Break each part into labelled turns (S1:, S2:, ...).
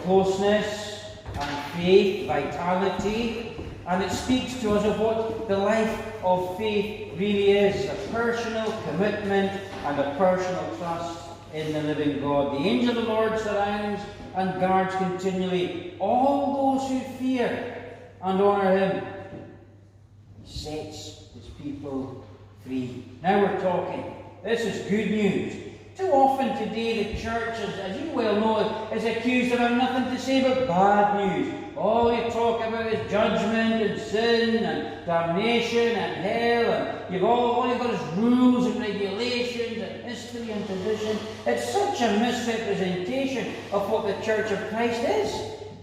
S1: closeness and faith, vitality, and it speaks to us of what the life of faith really is, a personal commitment and a personal trust in the living God. The angel of the Lord surrounds and guards continually all those who fear and honour him. He sets his people free. Now we're talking. This is good news. Too often today the church, as you well know, is accused of having nothing to say but bad news. All you talk about is judgment and sin and damnation and hell, and all you've got is rules and regulations and history and tradition. It's such a misrepresentation of what the Church of Christ is.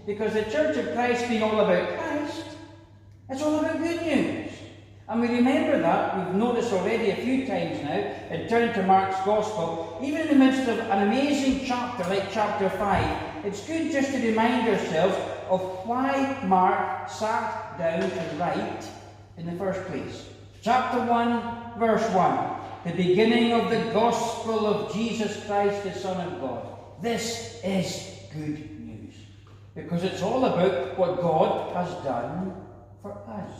S1: Because the Church of Christ being all about Christ, it's all about good news. And we remember that, we've noticed already a few times now, and turn to Mark's Gospel, even in the midst of an amazing chapter like chapter 5, it's good just to remind ourselves of why Mark sat down to write in the first place. Chapter 1, verse 1, the beginning of the Gospel of Jesus Christ, the Son of God. This is good news, because it's all about what God has done for us.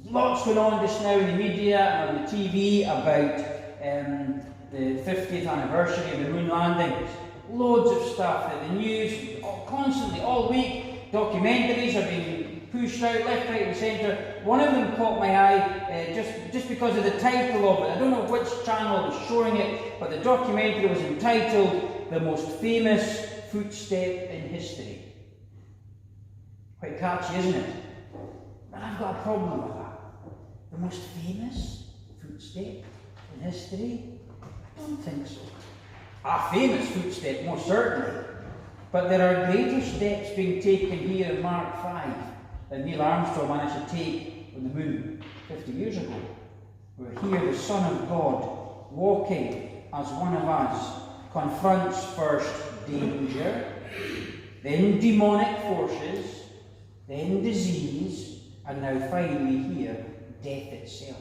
S1: Lots going on just now in the media and on the TV about the 50th anniversary of the moon landings. Loads of stuff in the news, constantly, all week. Documentaries are being pushed out left, right and centre. One of them caught my eye just because of the title of it. I don't know which channel was showing it, but the documentary was entitled "The Most Famous Footstep in History." Quite catchy, isn't it? But I've got a problem with that. The most famous footstep in history? I don't think so. A famous footstep, most certainly. But there are greater steps being taken here in Mark 5 that Neil Armstrong managed to take on the moon 50 years ago. We're here, the Son of God, walking as one of us, confronts first danger, then demonic forces, then disease, and now finally here, death itself.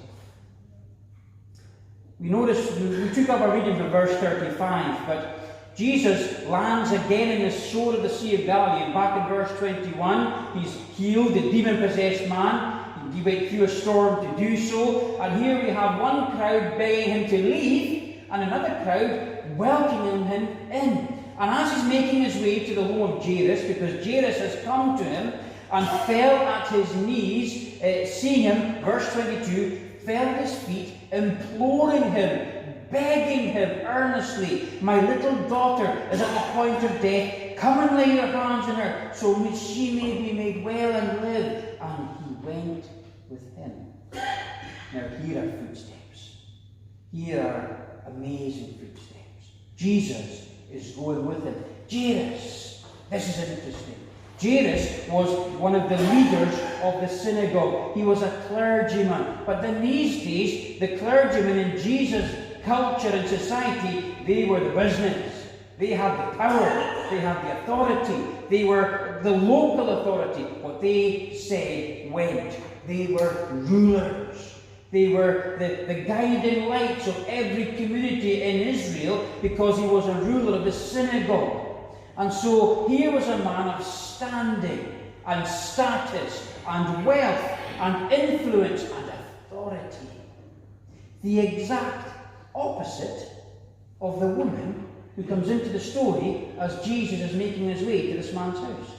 S1: We notice, we took up our reading from verse 35, but Jesus lands again in the shore of the Sea of Galilee, and back in verse 21, he's healed the demon-possessed man. He went through a storm to do so, and here we have one crowd begging him to leave, and another crowd welcoming him in. And as he's making his way to the home of Jairus, because Jairus has come to him and fell at his knees, seeing him, verse 22, fell at his feet, imploring him, begging him earnestly, "My little daughter is at the point of death. Come and lay your hands on her, so she may be made well and live." And he went with him. Now here are footsteps. Here are amazing footsteps. Jesus is going with him. Jairus, this is interesting. Jairus was one of the leaders of the synagogue. He was a clergyman. But in these days, the clergymen in Jesus' culture and society, they were the business. They had the power. They had the authority. They were the local authority. What they said went. They were rulers. They were the guiding lights of every community in Israel because he was a ruler of the synagogue. And so here was a man of standing and status and wealth and influence and authority. The exact opposite of the woman who comes into the story as Jesus is making his way to this man's house.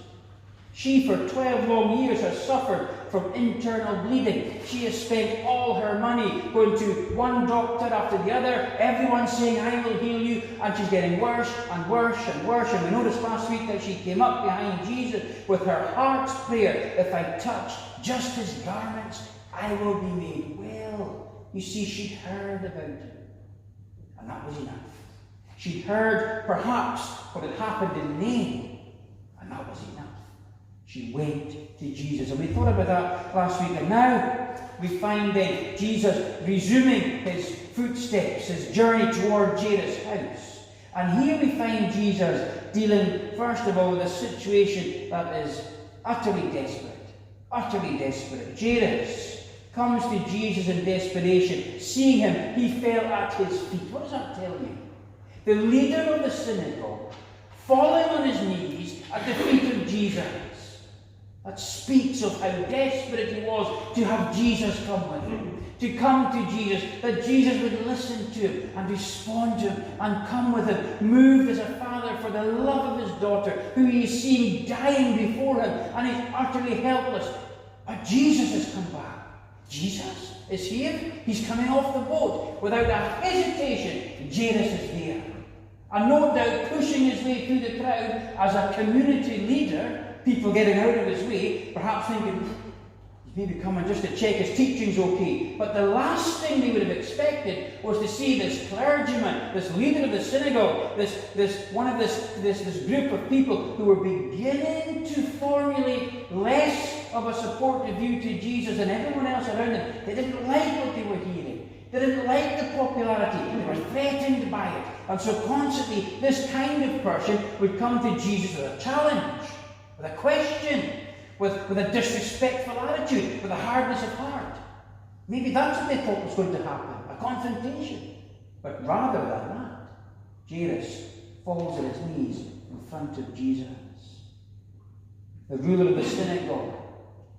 S1: She, for 12 long years, has suffered from internal bleeding. She has spent all her money going to one doctor after the other, everyone saying, "I will heal you," and she's getting worse and worse and worse. And we noticed last week that she came up behind Jesus with her heart's prayer, "If I touch just his garments, I will be made well." You see, she'd heard about him, and that was enough. She'd heard, perhaps, what had happened in Nain, and that was enough. She went to Jesus. And we thought about that last week. And now we find then Jesus resuming his footsteps, his journey toward Jairus' house. And here we find Jesus dealing, first of all, with a situation that is utterly desperate. Utterly desperate. Jairus comes to Jesus in desperation. Seeing him, he fell at his feet. What does that tell you? The leader of the synagogue falling on his knees at the feet of Jesus. That speaks of how desperate he was to have Jesus come with him, to come to Jesus, that Jesus would listen to him and respond to him and come with him, moved as a father for the love of his daughter, who he is seeing dying before him, and he's utterly helpless. But Jesus has come back. Jesus is here. He's coming off the boat. Without a hesitation, Jairus is there. And no doubt pushing his way through the crowd as a community leader, people getting out of his way, perhaps thinking, he's maybe coming just to check his teaching's okay. But the last thing they would have expected was to see this clergyman, this leader of the synagogue, this group of people who were beginning to formulate less of a supportive view to Jesus than everyone else around them. They didn't like what they were hearing. They didn't like the popularity. They were threatened by it. And so constantly, this kind of person would come to Jesus with a challenge, with a question, with a disrespectful attitude, with a hardness of heart. Maybe that's what they thought was going to happen, a confrontation. But rather than that, Jairus falls on his knees in front of Jesus. The ruler of the synagogue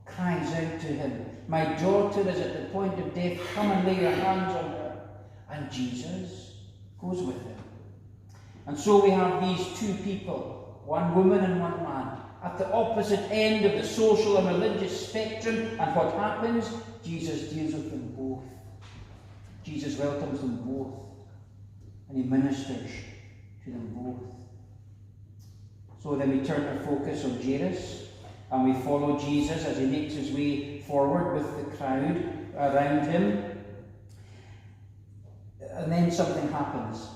S1: cries out to him, "My daughter is at the point of death, come and lay your hands on her." And Jesus goes with him. And so we have these two people, one woman and one man, at the opposite end of the social and religious spectrum. And what happens? Jesus deals with them both. Jesus welcomes them both. And he ministers to them both. So then we turn our focus on Jairus, and we follow Jesus as he makes his way forward with the crowd around him. And then something happens.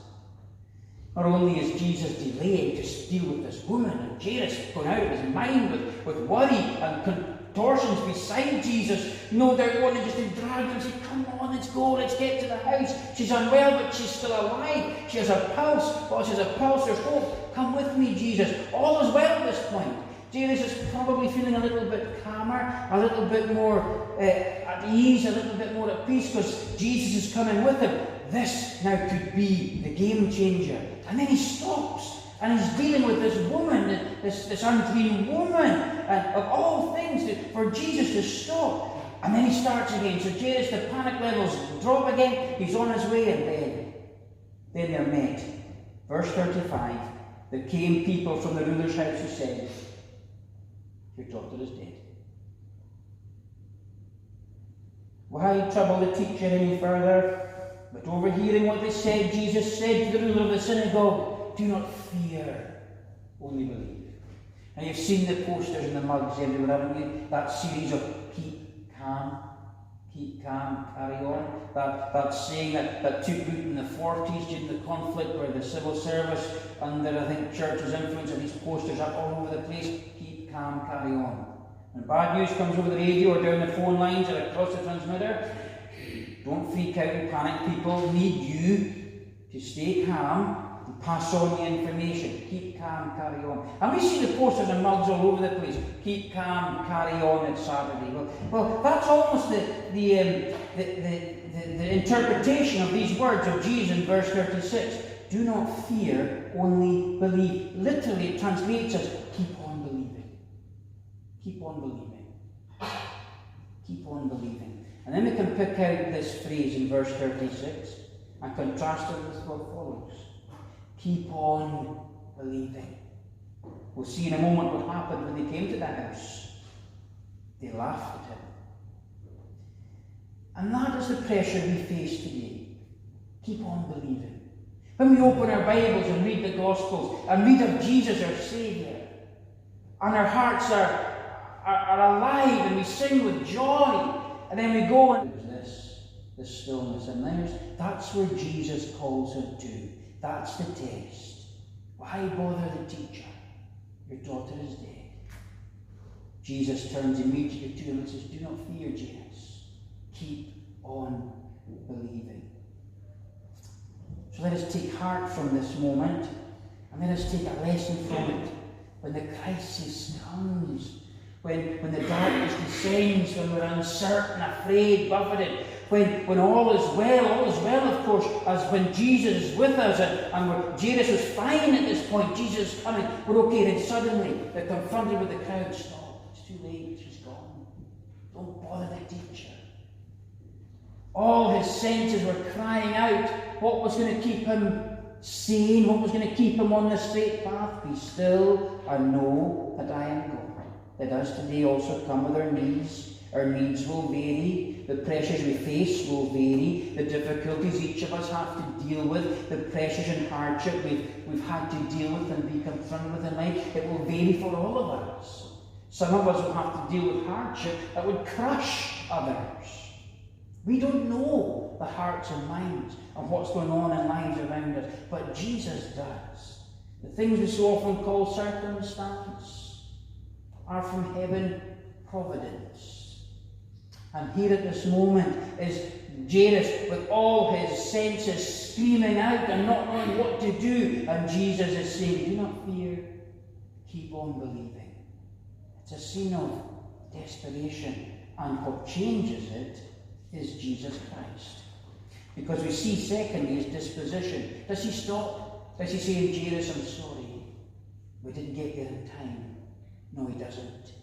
S1: Not only is Jesus delaying to deal with this woman, and Jairus going out of his mind with worry and contortions beside Jesus, no doubt wanting just to drag him and say, "Come on, let's go, let's get to the house. She's unwell, but she's still alive. She has a pulse. Well, she has a pulse, there's hope. Come with me, Jesus." All is well at this point. Jairus is probably feeling a little bit calmer, a little bit more at ease, a little bit more at peace, because Jesus is coming with him. This now could be the game changer. And then he stops, and he's dealing with this woman, this unclean woman, of all things, for Jesus to stop. And then he starts again. So Jairus, the panic levels drop again. He's on his way, and then they're met. Verse 35, there came people from the ruler's house who said, "Your daughter is dead." Why trouble the teacher any further? But overhearing what they said, Jesus said to the ruler of the synagogue, "Do not fear, only believe." And you've seen the posters and the mugs everywhere, haven't you? That series of keep calm, carry on. That saying that took root in the 40s during the conflict, where the civil service, under I think Churchill's influence, and these posters are all over the place. Keep calm, carry on. When bad news comes over the radio or down the phone lines or across the transmitter, don't freak out and panic. People need you to stay calm and pass on the information. Keep calm, carry on. And we see the posters and mugs all over the place. Keep calm, carry on, it's Saturday. Well, that's almost the interpretation of these words of Jesus in verse 36. Do not fear, only believe. Literally, it translates as keep on believing. Keep on believing. Keep on believing. And then we can pick out this phrase in verse 36 and contrast it with what follows. Keep on believing. We'll see in a moment what happened when they came to the house. They laughed at him. And that is the pressure we face today. Keep on believing. When we open our Bibles and read the Gospels and read of Jesus our Saviour, and our hearts are alive and we sing with joy, and then we go and there's this stillness, and that's where Jesus calls him to. That's the test. Why bother the teacher? Your daughter is dead. Jesus turns immediately to him and says, "Do not fear, Jairus. Keep on believing." So let us take heart from this moment, and let us take a lesson from it. When the crisis comes, when the darkness descends, when we're uncertain, afraid, buffeted, when all is well, of course, as when Jesus is with us, and Jairus is fine at this point, Jesus is coming, we're okay, then suddenly they're confronted with the crowd. Stop, it's too late, she's gone. Don't bother the teacher. All his senses were crying out what was going to keep him sane, what was going to keep him on the straight path. Be still and know that I am God. Let us today also come with our needs. Our needs will vary. The pressures we face will vary. The difficulties each of us have to deal with, the pressures and hardship we've had to deal with and be confronted with in life, it will vary for all of us. Some of us will have to deal with hardship that would crush others. We don't know the hearts and minds of what's going on in lives around us, but Jesus does. The things we so often call circumstance are from heaven providence. And here at this moment is Jairus with all his senses screaming out and not knowing what to do. And Jesus is saying, do not fear, keep on believing. It's a scene of desperation, and what changes it is Jesus Christ. Because we see secondly his disposition. Does he stop? Does he say, Jairus, I'm sorry, we didn't get there in time? No, he doesn't.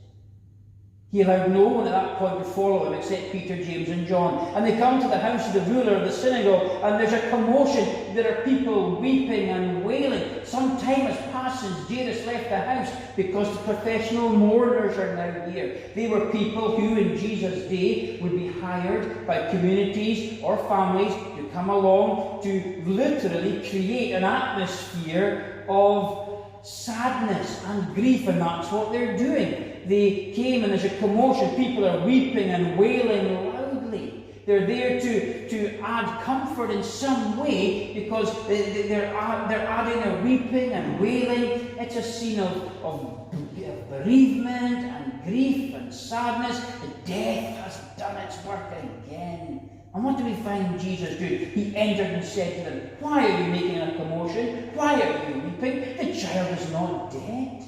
S1: He allowed no one at that point to follow him except Peter, James and John. And they come to the house of the ruler of the synagogue, and there's a commotion. There are people weeping and wailing. Some time has passed since Jairus left the house because the professional mourners are now here. They were people who in Jesus' day would be hired by communities or families to come along to literally create an atmosphere of sadness and grief, and that's what they're doing. They came and there's a commotion. People are weeping and wailing loudly. They're there to add comfort in some way because they're adding a weeping and wailing. It's a scene of bereavement and grief and sadness. The death has done its work again. And what do we find Jesus do? He entered and said to them, why are you making a commotion? Why are you weeping? The child is not dead,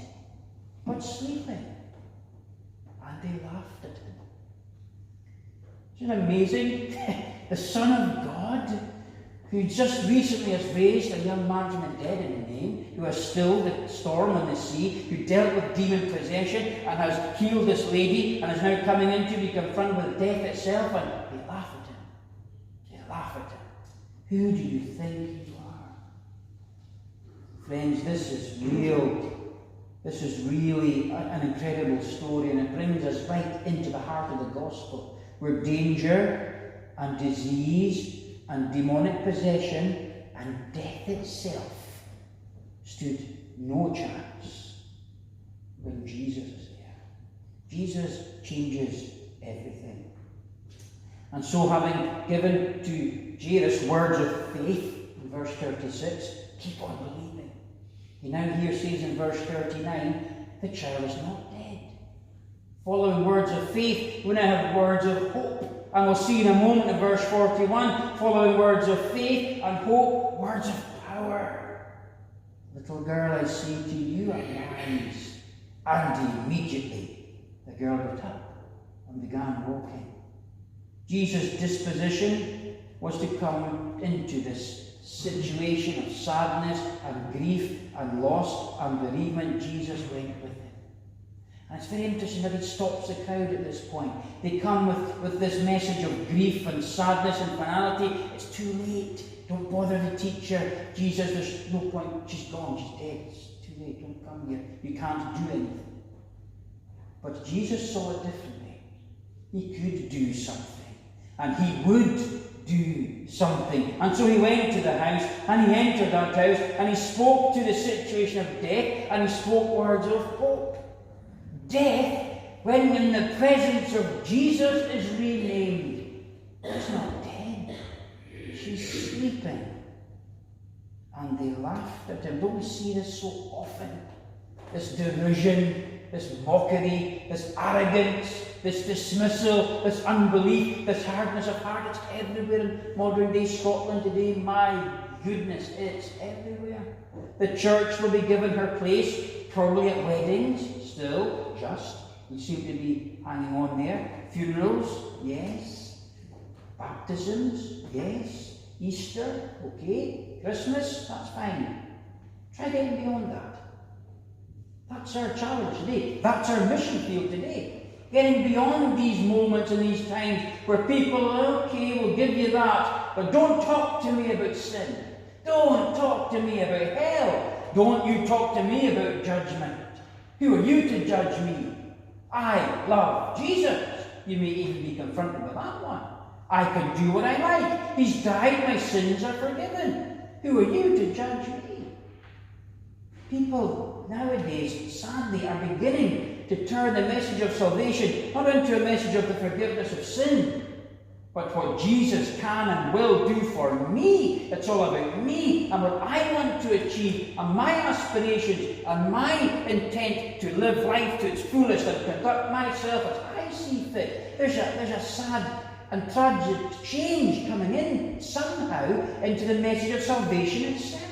S1: but sleeping. And they laughed at him. Isn't it amazing? The Son of God, who just recently has raised a young man from the dead in the name, who has stilled the storm on the sea, who dealt with demon possession and has healed this lady and is now coming in to be confronted with death itself, and they laugh at him. They laugh at him. Who do you think you are? Friends, this is real. This is really an incredible story, and it brings us right into the heart of the gospel, where danger and disease and demonic possession and death itself stood no chance when Jesus is there. Jesus changes everything. And so, having given to Jairus words of faith in verse 36, keep on believing. He now here says in verse 39, the child is not dead. Following words of faith, we now have words of hope. And we'll see in a moment in verse 41, following words of faith and hope, words of power. Little girl, I say to you, arise. And immediately the girl got up and began walking. Jesus' disposition was to come into this situation of sadness and grief and loss and bereavement. Jesus went with him. And it's very interesting that he stops the crowd at this point. They come with this message of grief and sadness and finality. It's too late. Don't bother the teacher. Jesus, there's no point. She's gone. She's dead. It's too late. Don't come here. You can't do anything. But Jesus saw it differently. He could do something. And he would do something. And so he went to the house, and he entered that house, and he spoke to the situation of death, and he spoke words of hope. Death, when in the presence of Jesus, is renamed. She's not dead. She's sleeping. And they laughed at him. Don't we see this so often? This derision, this mockery, this arrogance, this dismissal, this unbelief, this hardness of heart. It's everywhere in modern day Scotland today. My goodness, it's everywhere. The church will be given her place, probably at weddings, still, just. You seem to be hanging on there. Funerals, yes. Baptisms, yes. Easter, okay. Christmas, that's fine. Try getting beyond that. That's our challenge today. That's our mission field today. Getting beyond these moments and these times where people, okay, will give you that, but don't talk to me about sin. Don't talk to me about hell. Don't you talk to me about judgment. Who are you to judge me? I love Jesus. You may even be confronted with that one. I can do what I like. He's died, my sins are forgiven. Who are you to judge me? People nowadays, sadly, are beginning to turn the message of salvation not into a message of the forgiveness of sin, but what Jesus can and will do for me. It's all about me and what I want to achieve and my aspirations and my intent to live life to its fullest and conduct myself as I see fit. There's a sad and tragic change coming in somehow into the message of salvation itself.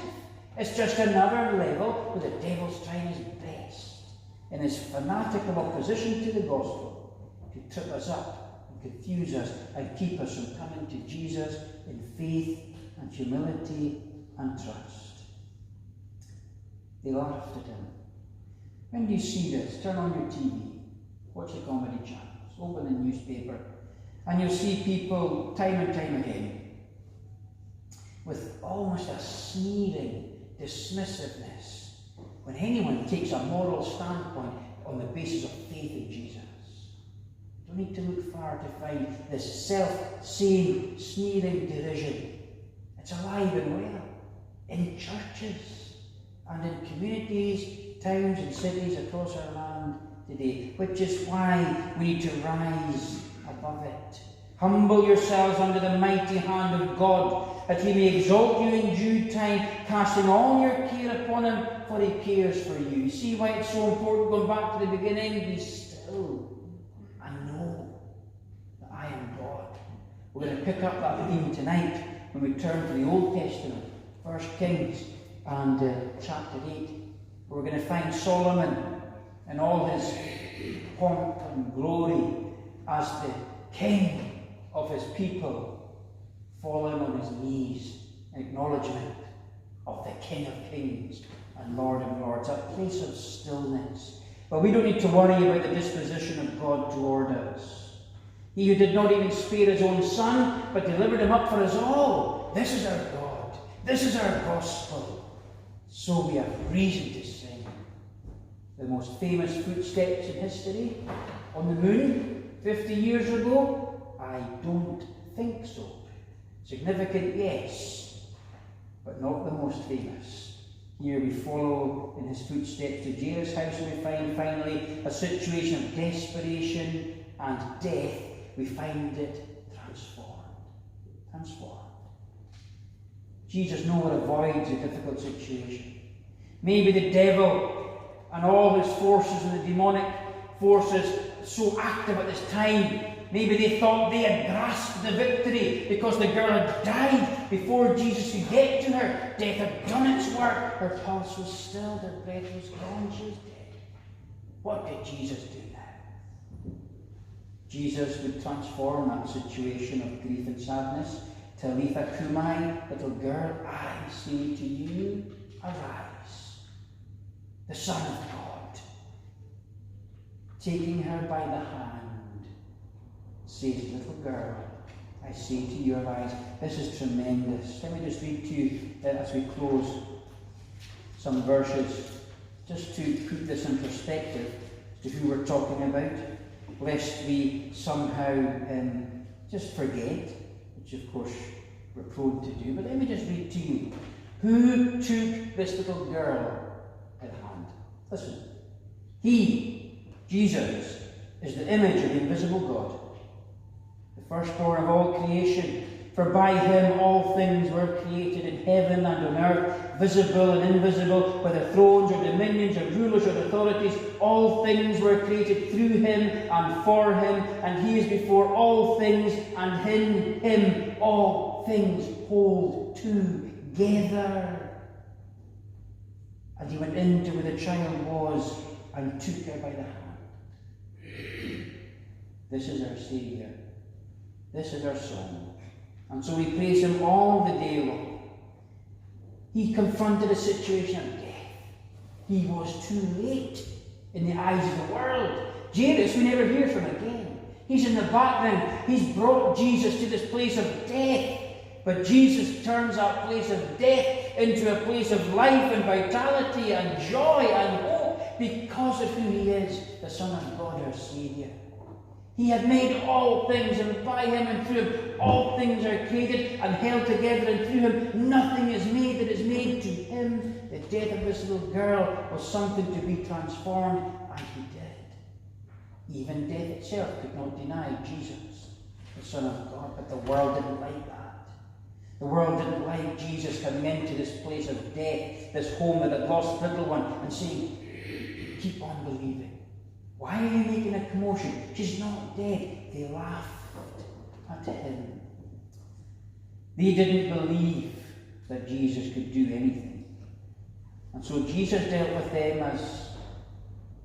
S1: It's just another level where the devil's trying his best in his fanatical opposition to the gospel to trip us up and confuse us and keep us from coming to Jesus in faith and humility and trust. They laughed at him. When you see this, turn on your TV, watch the comedy channels, open the newspaper, and you'll see people time and time again with almost a sneering dismissiveness when anyone takes a moral standpoint on the basis of faith in Jesus. You don't need to look far to find this self-same, sneering derision. It's alive and well in churches and in communities, towns and cities across our land today, which is why we need to rise above it. Humble yourselves under the mighty hand of God, that he may exalt you in due time, casting all your care upon him, for he cares for you. You see why it's so important, going back to the beginning? Be still and know that I am God. We're going to pick up that theme tonight when we turn to the Old Testament, 1 Kings and chapter 8. We're going to find Solomon in all his pomp and glory as the king of his people, falling on his knees in acknowledgement of the King of Kings and Lord of Lords, a place of stillness. But we don't need to worry about the disposition of God toward us. He who did not even spare his own son, but delivered him up for us all. This is our God. This is our gospel. So we have reason to sing. The most famous footsteps in history on the moon 50 years ago? I don't think so. Significant, yes, but not the most famous. Here we follow in his footsteps to Jairus' house, and we find finally a situation of desperation and death. We find it transformed. Transformed. Jesus nowhere avoids a difficult situation. Maybe the devil and all his forces and the demonic forces so active at this time, maybe they thought they had grasped the victory because the girl had died before Jesus could get to her. Death had done its work. Her pulse was stilled, her breath was gone, she was dead. What did Jesus do now? Jesus would transform that situation of grief and sadness. Talitha Kumai, little girl, I say to you, arise. The Son of God, taking her by the hand, says, little girl, I say to you, arise. This is tremendous. Let me just read to you as we close some verses, just to put this in perspective to who we're talking about, lest we somehow just forget, which of course we're prone to do. But let me just read to you. Who took this little girl by the hand? Listen. He, Jesus, is the image of the invisible God, the firstborn of all creation. For by him all things were created in heaven and on earth, visible and invisible, whether thrones or dominions or rulers or authorities. All things were created through him and for him, and he is before all things, and in him all things hold together. And he went into where the child was and took her by the hand. This is our Saviour. This is our song. And so we praise him all the day long. He confronted a situation of death. He was too late in the eyes of the world. Jairus, we never hear from again. He's in the background. He's brought Jesus to this place of death. But Jesus turns that place of death into a place of life and vitality and joy and hope because of who he is, the Son of God, our Saviour. He had made all things, and by him and through him all things are created and held together, and through him nothing is made that is made. To him the death of this little girl was something to be transformed, and he did. Even death itself could not deny Jesus, the Son of God, but the world didn't like that. The world didn't like Jesus coming into this place of death, this home that had lost the little one, and saying, keep on believing. Why are you making a commotion? She's not dead. They laughed at him. They didn't believe that Jesus could do anything. And so Jesus dealt with them as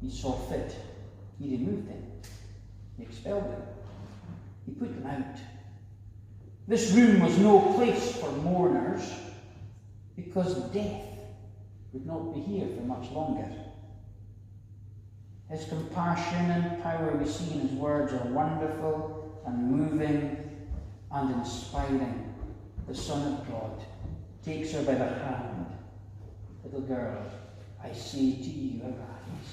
S1: he saw fit. He removed them. He expelled them. He put them out. This room was no place for mourners because death would not be here for much longer. His compassion and power we see in his words are wonderful and moving and inspiring. The Son of God takes her by the hand. Little girl, I say to you, arise.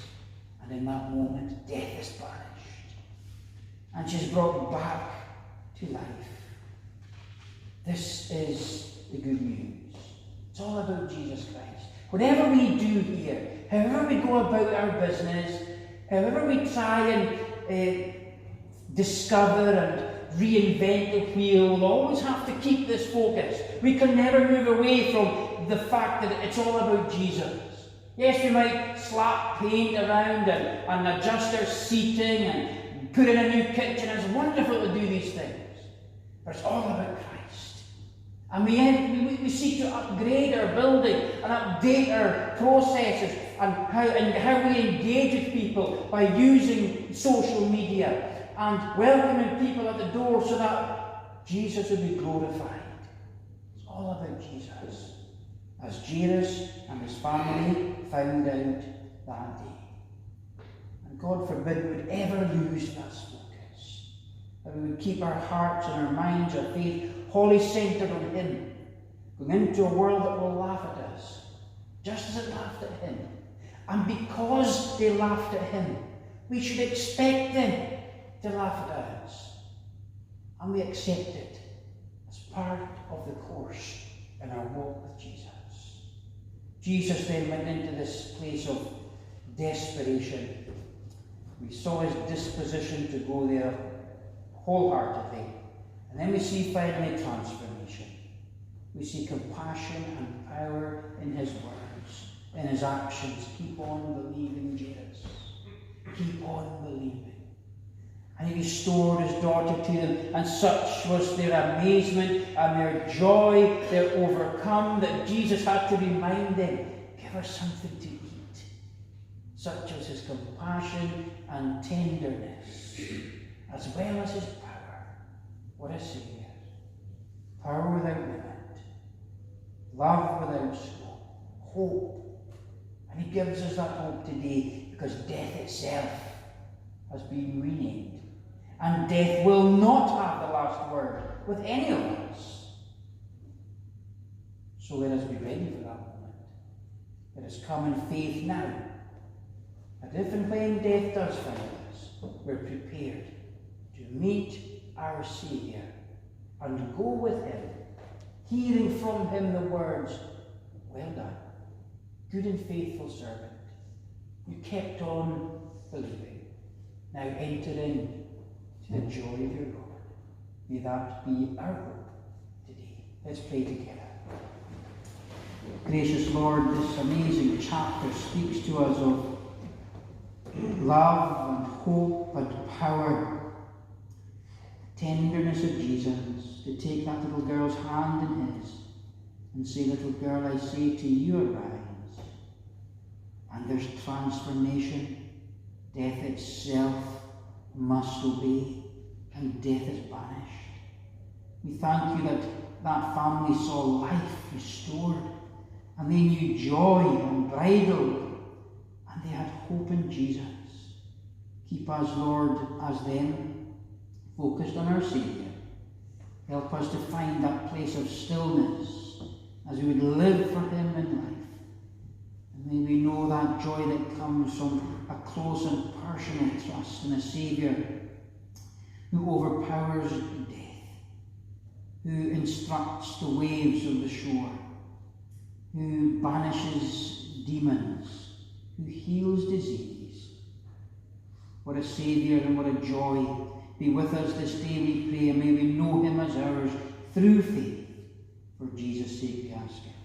S1: And in that moment, death is banished. And she's brought back to life. This is the good news. It's all about Jesus Christ. Whatever we do here, however we go about our business, however we try and discover and reinvent the wheel, we'll always have to keep this focus. We can never move away from the fact that it's all about Jesus. Yes, we might slap paint around and adjust our seating and put in a new kitchen. It's wonderful to do these things. But it's all about Christ. And we seek to upgrade our building and update our processes and how we engage with people by using social media and welcoming people at the door so that Jesus would be glorified. It's all about Jesus, as Jairus and his family found out that day. And God forbid we would ever lose that focus, that we would keep our hearts and our minds, our faith, wholly centred on him, going into a world that will laugh at us, just as it laughed at him. And because they laughed at him, we should expect them to laugh at us. And we accept it as part of the course in our walk with Jesus. Jesus then went into this place of desperation. We saw his disposition to go there wholeheartedly. And then we see finally transformation. We see compassion and power in his words, in his actions. Keep on believing, Jairus. Keep on believing. And he restored his daughter to them, and such was their amazement and their joy, their overcome, that Jesus had to remind them, give her something to eat. Such was his compassion and tenderness, as well as his power. What a Saviour. Power without limit. Love without scope. Hope. And he gives us that hope today because death itself has been renamed. And death will not have the last word with any of us. So let us be ready for that moment. Let us come in faith now. That if and when death does find us, we're prepared to meet our Saviour and go with him, hearing from him the words, well done, good and faithful servant. You kept on believing. Now enter in to the joy of your Lord. May that be our hope today. Let's pray together. Gracious Lord, this amazing chapter speaks to us of love and hope and power, tenderness of Jesus, to take that little girl's hand in his and say, little girl, I say to you, arise. And there's transformation. Death itself must obey, and death is banished. We thank you that that family saw life restored, and they knew joy unbridled, and they had hope in Jesus. Keep us, Lord, as them, focused on our Saviour. Help us to find that place of stillness as we would live for him in life. And may we know that joy that comes from a close and personal trust in a Saviour who overpowers death, who instructs the waves of the shore, who banishes demons, who heals disease. What a Saviour and what a joy. Be with us this day, we pray, and may we know him as ours through faith. For Jesus' sake we ask it.